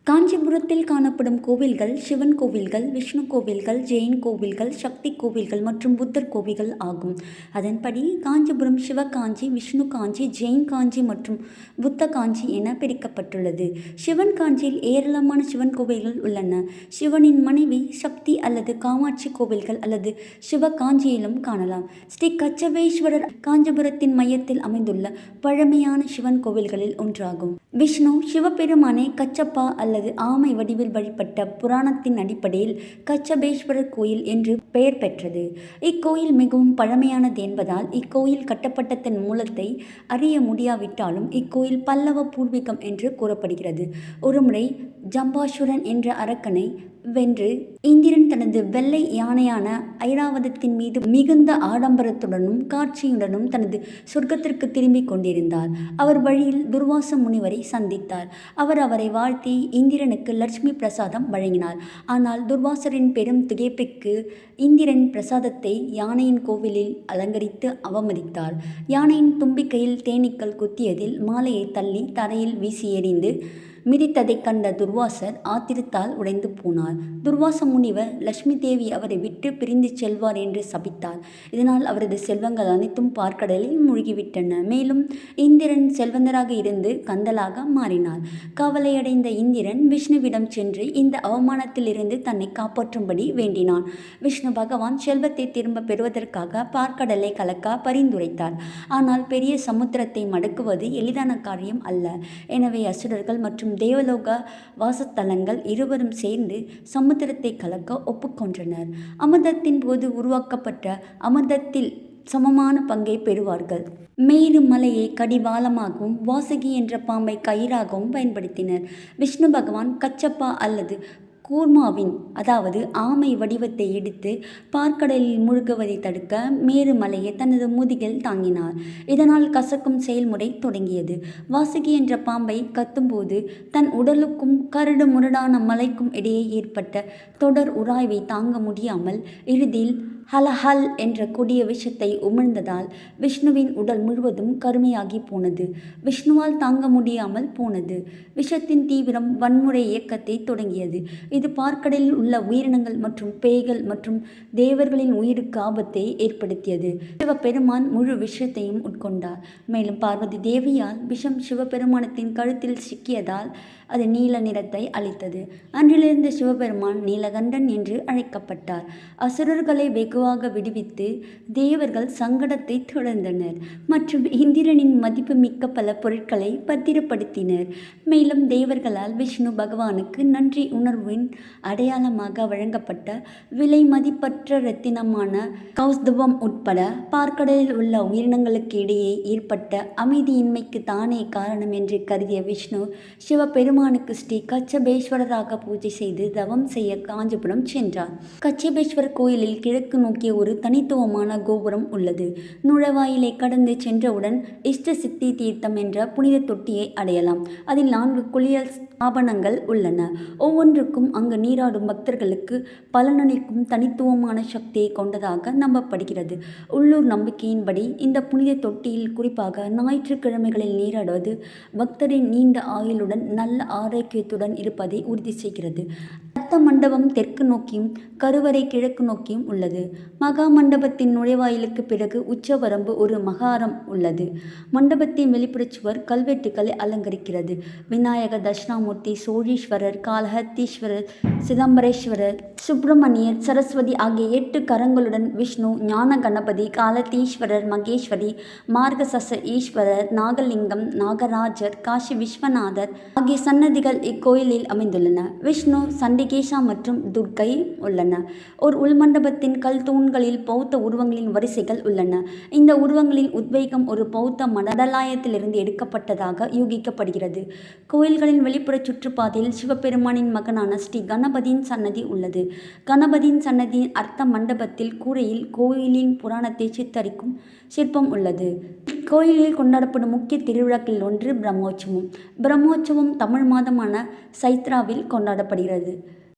காஞ்சிபுரத்தில் காணப்படும் கோவில்கள் சிவன் கோவில்கள், விஷ்ணு கோவில்கள், ஜெயின் கோவில்கள், சக்தி கோவில்கள் மற்றும் புத்தர் கோவில்கள் ஆகும். அதன்படி காஞ்சிபுரம் சிவகாஞ்சி, விஷ்ணு காஞ்சி, ஜெயின் காஞ்சி மற்றும் புத்த காஞ்சி என பிரிக்கப்பட்டுள்ளது. சிவன் காஞ்சியில் ஏராளமான சிவன் கோவில்கள் உள்ளன. சிவனின் மனைவி சக்தி அல்லது காமாட்சி கோவில்கள் அல்லது சிவகாஞ்சியிலும் காணலாம். ஸ்ரீ கச்சபேஸ்வரர் காஞ்சிபுரத்தின் மையத்தில் அமைந்துள்ள பழமையான சிவன் கோவில்களில் ஒன்றாகும். விஷ்ணு சிவபெருமானை கச்சப்பா அல்லது ஆமை வடிவில் வழிபட்ட புராணத்தின் அடிப்படையில் கச்சபேஸ்வரர் கோயில் என்று பெயர் பெற்றது. இக்கோயில் மிகவும் பழமையானது என்பதால் இக்கோயில் கட்டப்பட்டதன் மூலத்தை அறிய முடியாவிட்டாலும் இக்கோயில் பல்லவ பூர்வீகம் என்று கூறப்படுகிறது. ஒருமுறை ஜம்பாசுரன் என்ற அரக்கனை வென்று இந்திரன் தனது வெள்ளை யானையான ஐராவதத்தின் மீது மிகுந்த ஆடம்பரத்துடனும் காட்சியுடனும் தனது சொர்க்கத்திற்கு திரும்பிக் கொண்டிருந்தார். அவர் வழியில் துர்வாச முனிவரை சந்தித்தார். அவர் அவரை வாழ்த்தி இந்திரனுக்கு லட்சுமி பிரசாதம் வழங்கினார். ஆனால் துர்வாசரின் பெரும் திகைப்புக்கு இந்திரன் பிரசாதத்தை யானையின் கோவிலில் அலங்கரித்து அவமதித்தார். யானையின் தும்பிக்கையில் தேனீக்கள் குத்தியதில் மாலையை தள்ளி தரையில் வீசி எறிந்து மிதித்ததைக் கண்ட துர்வாசர் ஆத்திரத்தால் உடைந்து போனார். துர்வாச முனிவர் லட்சுமி தேவி அவரை விட்டு பிரிந்து செல்வார் என்று சபித்தார். இதனால் அவரது செல்வங்கள் அனைத்தும் பார்க்கடலில் மூழ்கிவிட்டன. மேலும் இந்திரன் செல்வந்தராக இருந்து கந்தலாக மாறினார். கவலையடைந்த இந்திரன் விஷ்ணுவிடம் சென்று இந்த அவமானத்தில் இருந்து தன்னை காப்பாற்றும்படி வேண்டினான். விஷ்ணு பகவான் செல்வத்தை திரும்ப பெறுவதற்காக பார்க்கடலை கலக்க பரிந்துரைத்தார். ஆனால் பெரிய சமுத்திரத்தை மடக்குவது எளிதான காரியம் அல்ல. எனவே அசுரர்கள் மற்றும் தேவலோக வாசத்தலங்கள் இருவரும் சேர்ந்து சமுத்திரத்தை கலக்க ஒப்புக்கொண்டனர். அமிர்தத்தின் போது உருவாக்கப்பட்ட அமிர்தத்தில் சமமான பங்கை பெறுவார்கள். மேரு மலையை கடிவாளமாகவும் வாசுகி என்ற பாம்பை கயிறாகவும் பயன்படுத்தினர். விஷ்ணு பகவான் கச்சப்பா அல்லது கூர்மாவின் அதாவது ஆமை வடிவத்தை எடுத்து பார்க்கடலில் மூழ்குவதை தடுக்க மேருமலையை தனது முதுகில் தாங்கினார். இதனால் கசக்கும் செயல்முறை தொடங்கியது. வாசுகி என்ற பாம்பை கத்தும்போது தன் உடலுக்கும் கரடு முரடான மலைக்கும் இடையே ஏற்பட்ட தொடர் உராய்வை தாங்க முடியாமல் இறுதியில் ஹலஹல் என்ற கொடிய விஷத்தை உமிழ்ந்ததால் விஷ்ணுவின் உடல் முழுவதும் கருமையாகி போனது. விஷ்ணுவால் தாங்க முடியாமல் போனது. விஷத்தின் தீவிரம் வன்முறை இயக்கத்தை தொடங்கியது. இது பார்க்கடலில் உள்ள உயிரினங்கள் மற்றும் பேய்கள் மற்றும் தேவர்களின் உயிருக்கு ஆபத்தை ஏற்படுத்தியது. சிவபெருமான் முழு விஷத்தையும் உட்கொண்டார். மேலும் பார்வதி தேவியால் விஷம் சிவபெருமானத்தின் கழுத்தில் சிக்கியதால் அது நீல நிறத்தை அளித்தது. அன்றிலிருந்து சிவபெருமான் நீலகண்டன் என்று அழைக்கப்பட்டார். அசுரர்களை வெகுவாக விடுவித்து தேவர்கள் சங்கடத்தை தொடர்ந்தனர் மற்றும் இந்திரனின் மதிப்புமிக்க பல பொருட்களை பத்திரப்படுத்தினர். மேலும் தேவர்களால் விஷ்ணு பகவானுக்கு நன்றி உணர்வின் அடையாளமாக வழங்கப்பட்ட விலை மதிப்பற்ற இரத்தினமான கௌஸ்துபம் உட்பட பார்க்கடலில் உள்ள உயிரினங்களுக்கு இடையே ஏற்பட்ட அமைதியின்மைக்கு தானே காரணம் என்று கருதிய விஷ்ணு சிவபெருமானுக்கு ஸ்ரீ கச்சபேஸ்வரராக பூஜை செய்து தவம் செய்ய காஞ்சிபுரம் சென்றார். கச்சபேஸ்வரர் கோயிலில் கிழக்கு நோக்கிய ஒரு தனித்துவமான கோபுரம் உள்ளது. நுழைவாயிலை கடந்து சென்றவுடன் இஷ்ட சித்தி தீர்த்தம் என்ற புனித தொட்டியை அடையலாம். அதில் 4 குளியல் ஸ்தாபனங்கள் உள்ளன. ஒவ்வொன்றுக்கும் அங்கு நீராடும் பக்தர்களுக்கு பலனளிக்கும் தனித்துவமான சக்தியை கொண்டதாக நம்பப்படுகிறது. உள்ளூர் நம்பிக்கையின்படி இந்த புனித தொட்டியில் குறிப்பாக ஞாயிற்றுக்கிழமைகளில் நீராடுவது பக்தரின் நீண்ட ஆயுளுடன் நல்ல ஆரோக்கியத்துடன் இருப்பதை உறுதி செய்கிறது. ரத்த மண்டபம் தெற்கு நோக்கியும் கருவறை கிழக்கு நோக்கியும் உள்ளது. மகா மண்டபத்தின் நுழைவாயிலுக்கு பிறகு உச்சவரம்பு ஒரு மகாரம் உள்ளது. மண்டபத்தின் வெளிப்புறச் சுவர் கல்வெட்டுகளை அலங்கரிக்கிறது. விநாயகர், தட்சிணாமூர்த்தி, சோழீஸ்வரர், காளஹத்தீஸ்வரர், சிதம்பரேஸ்வரர், சுப்பிரமணியர், சரஸ்வதி ஆகிய 8 கரங்களுடன் விஷ்ணு, ஞான கணபதி, காலத்தீஸ்வரர், மகேஸ்வரி, மார்கசச ஈஸ்வரர், நாகலிங்கம், நாகராஜர், காசி விஸ்வநாதர் ஆகிய சன்னதிகள் இக்கோயிலில் அமைந்துள்ளன. விஷ்ணு, சண்டிகேசா மற்றும் துர்க்கை உள்ளன. ஒரு உள்மண்டபத்தின் கல் தூண்களில் பௌத்த உருவங்களின் வரிசைகள் உள்ளன. இந்த உருவங்களின் உத்வேகம் ஒரு பௌத்த மடலாயத்திலிருந்து எடுக்கப்பட்டதாக யூகிக்கப்படுகிறது. கோயில்களின் வெளிப்புற சுற்றுப்பாதையில் சிவபெருமானின் மகனான ஸ்ரீ கணபதியின் சன்னதி உள்ளது. கணபதியின் சன்னதியின் அர்த்த மண்டபத்தில் கூரையில் கோயிலின் புராணத்தை சித்தரிக்கும் சிற்பம் உள்ளது. கோயிலில் கொண்டாடப்படும் முக்கிய திருவிழாக்களில் ஒன்று பிரம்மோற்சவம். பிரம்மோற்சவம் தமிழ் மாதமான சைத்ராவில் கொண்டாடப்படுகிறது.